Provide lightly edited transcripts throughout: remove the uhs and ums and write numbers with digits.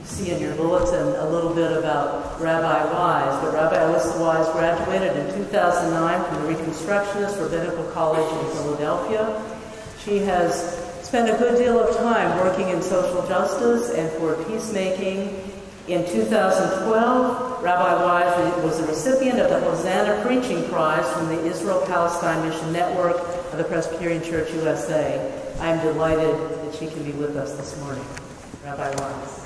see in your bulletin a little bit about Rabbi Wise, but Rabbi Alissa Wise graduated in 2009 from the Reconstructionist Rabbinical College in Philadelphia. She has spent a good deal of time working in social justice and for peacemaking. In 2012, Rabbi Wise was the recipient of the Hosanna Preaching Prize from the Israel-Palestine Mission Network of the Presbyterian Church USA. I am delighted that she can be with us this morning. Rabbi Wise.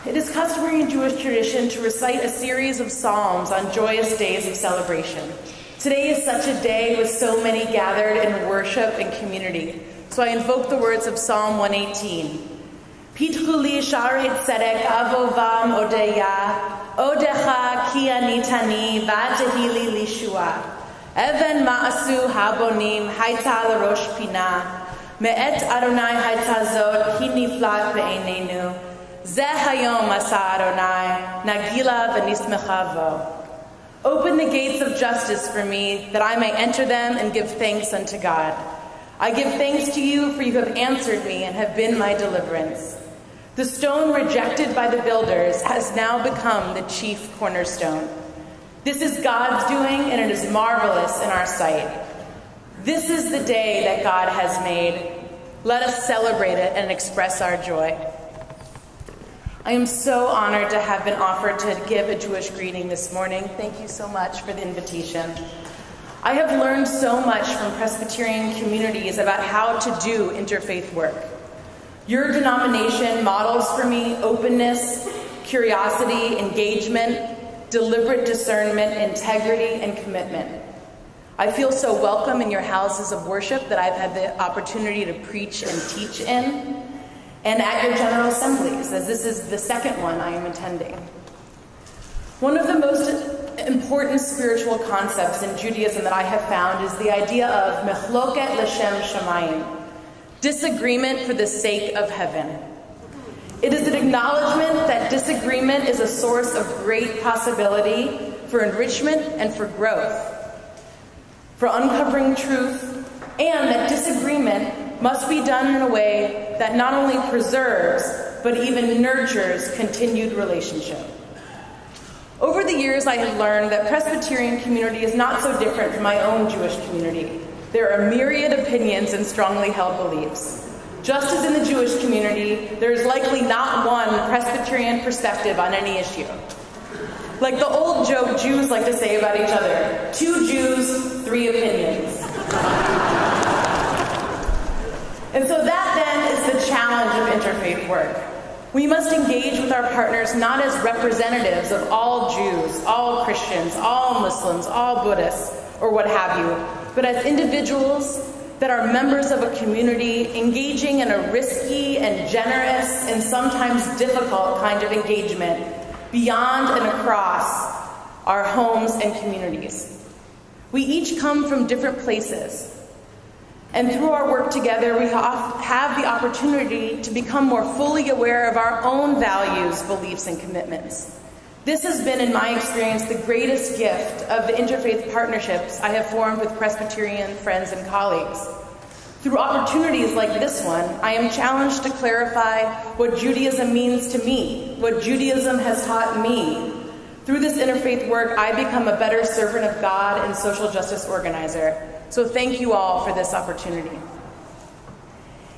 It is customary in Jewish tradition to recite a series of psalms on joyous days of celebration. Today is such a day with so many gathered in worship and community. So I invoke the words of Psalm 118. Pitchu li sharei tzedek avovam odeya, odecha ki anitani v'atehi li lishua. Even ma'asu habonim haita l'rosh pina, me'et Adonai haita zot hi niflat be'einenu. Zeh hayom asa Adonai, nagila v'nismecha vo. Open the gates of justice for me, that I may enter them and give thanks unto God. I give thanks to you, for you have answered me and have been my deliverance. The stone rejected by the builders has now become the chief cornerstone. This is God's doing, and it is marvelous in our sight. This is the day that God has made. Let us celebrate it and express our joy. I am so honored to have been offered to give a Jewish greeting this morning. Thank you so much for the invitation. I have learned so much from Presbyterian communities about how to do interfaith work. Your denomination models for me openness, curiosity, engagement, deliberate discernment, integrity, and commitment. I feel so welcome in your houses of worship that I've had the opportunity to preach and teach in, and at your General Assemblies, as this is the second one I am attending. One of the most important spiritual concepts in Judaism that I have found is the idea of mechloket l'shem shamayim, disagreement for the sake of heaven. It is an acknowledgement that disagreement is a source of great possibility for enrichment and for growth, for uncovering truth, and that disagreement must be done in a way that not only preserves, but even nurtures continued relationship. Over the years, I have learned that Presbyterian community is not so different from my own Jewish community. There are myriad opinions and strongly held beliefs. Just as in the Jewish community, there is likely not one Presbyterian perspective on any issue. Like the old joke Jews like to say about each other, 2 Jews, 3 opinions. And so that then is the challenge of interfaith work. We must engage with our partners not as representatives of all Jews, all Christians, all Muslims, all Buddhists, or what have you, but as individuals that are members of a community engaging in a risky and generous and sometimes difficult kind of engagement beyond and across our homes and communities. We each come from different places. And through our work together, we have the opportunity to become more fully aware of our own values, beliefs, and commitments. This has been, in my experience, the greatest gift of the interfaith partnerships I have formed with Presbyterian friends and colleagues. Through opportunities like this one, I am challenged to clarify what Judaism means to me, what Judaism has taught me. Through this interfaith work, I become a better servant of God and social justice organizer. So thank you all for this opportunity.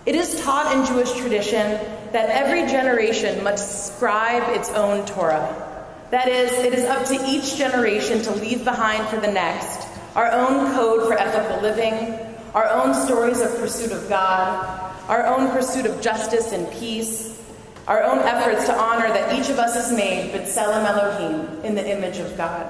It is taught in Jewish tradition that every generation must scribe its own Torah. That is, it is up to each generation to leave behind for the next our own code for ethical living, our own stories of pursuit of God, our own pursuit of justice and peace, our own efforts to honor that each of us is made b'tselem Elohim, in the image of God.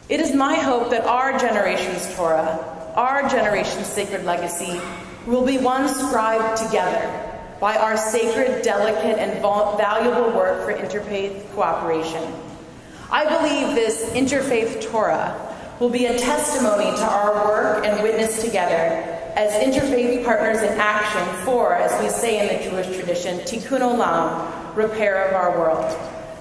It is my hope that our generation's Torah, our generation's sacred legacy, will be one scribed together by our sacred, delicate, and valuable work for interfaith cooperation. I believe this interfaith Torah will be a testimony to our work and witness together as interfaith partners in action for, as we say in the Jewish tradition, tikkun olam, repair of our world.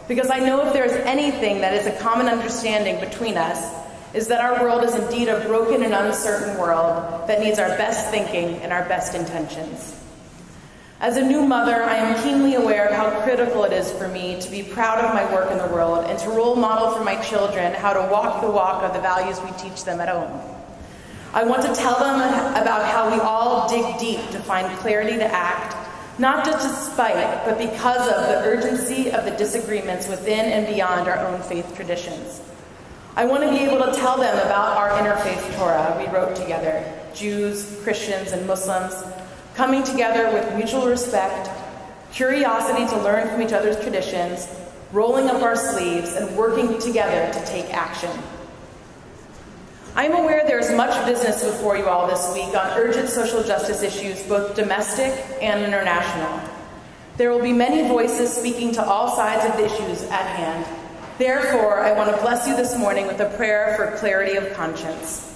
Because I know if there's anything that is a common understanding between us, is that our world is indeed a broken and uncertain world that needs our best thinking and our best intentions. As a new mother, I am keenly aware of how critical it is for me to be proud of my work in the world and to role model for my children how to walk the walk of the values we teach them at home. I want to tell them about how we all dig deep to find clarity to act, not just despite, but because of the urgency of the disagreements within and beyond our own faith traditions. I want to be able to tell them about our interfaith Torah we wrote together, Jews, Christians, and Muslims, coming together with mutual respect, curiosity to learn from each other's traditions, rolling up our sleeves, and working together to take action. I am aware there is much business before you all this week on urgent social justice issues, both domestic and international. There will be many voices speaking to all sides of the issues at hand. Therefore, I want to bless you this morning with a prayer for clarity of conscience.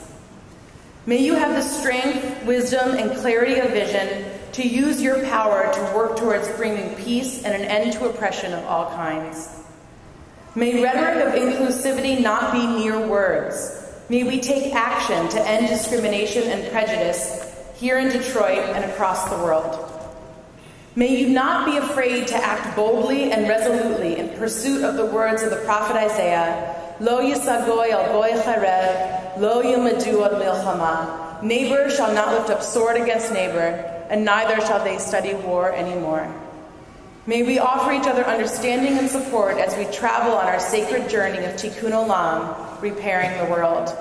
May you have the strength, wisdom, and clarity of vision to use your power to work towards bringing peace and an end to oppression of all kinds. May rhetoric of inclusivity not be mere words. May we take action to end discrimination and prejudice here in Detroit and across the world. May you not be afraid to act boldly and resolutely in pursuit of the words of the prophet Isaiah, Lo yisagoy al goy charev, lo yimadu al milchama. Neighbor shall not lift up sword against neighbor, and neither shall they study war anymore. May we offer each other understanding and support as we travel on our sacred journey of Tikkun Olam, repairing the world.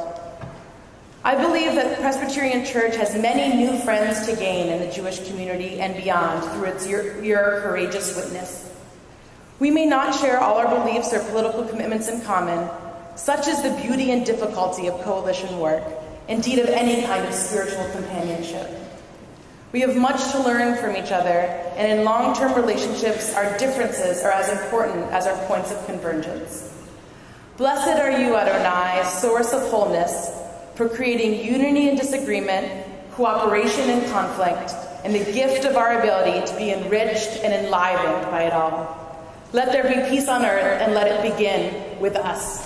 I believe that Presbyterian Church has many new friends to gain in the Jewish community and beyond through its your courageous witness. We may not share all our beliefs or political commitments in common. Such is the beauty and difficulty of coalition work, indeed of any kind of spiritual companionship. We have much to learn from each other, and in long-term relationships, our differences are as important as our points of convergence. Blessed are you, Adonai, source of wholeness, for creating unity and disagreement, cooperation and conflict, and the gift of our ability to be enriched and enlivened by it all. Let there be peace on earth, and let it begin with us.